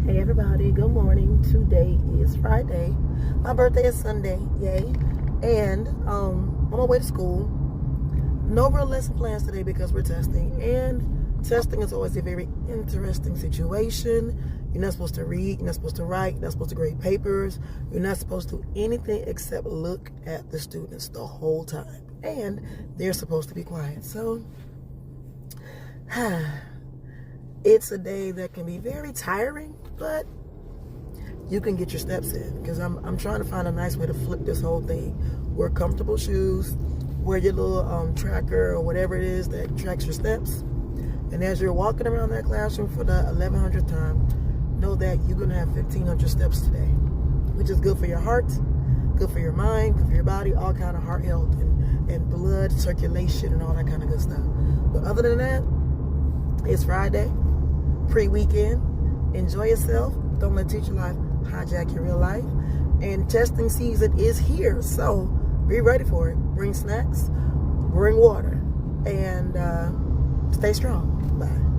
Hey everybody, good morning. Today is Friday. My birthday is Sunday, yay. And on my way to school. No real lesson plans today because we're testing. And testing is always a very interesting situation. You're not supposed to read, you're not supposed to write, you're not supposed to grade papers. You're not supposed to do anything except look at the students the whole time. And they're supposed to be quiet. So, it's a day that can be very tiring, but you can get your steps in, because I'm trying to find a nice way to flip this whole thing. Wear comfortable shoes, wear your little tracker or whatever it is that tracks your steps, and as you're walking around that classroom for the 1100th time, know that you're going to have 1500 steps today, which is good for your heart, good for your mind, good for your body, all kind of heart health and blood circulation and all that kind of good stuff. But other than that, it's Friday, pre-weekend. Enjoy yourself. Don't let teacher life hijack your real life. And testing season is here, so be ready for it. Bring snacks, bring water, and stay strong. Bye.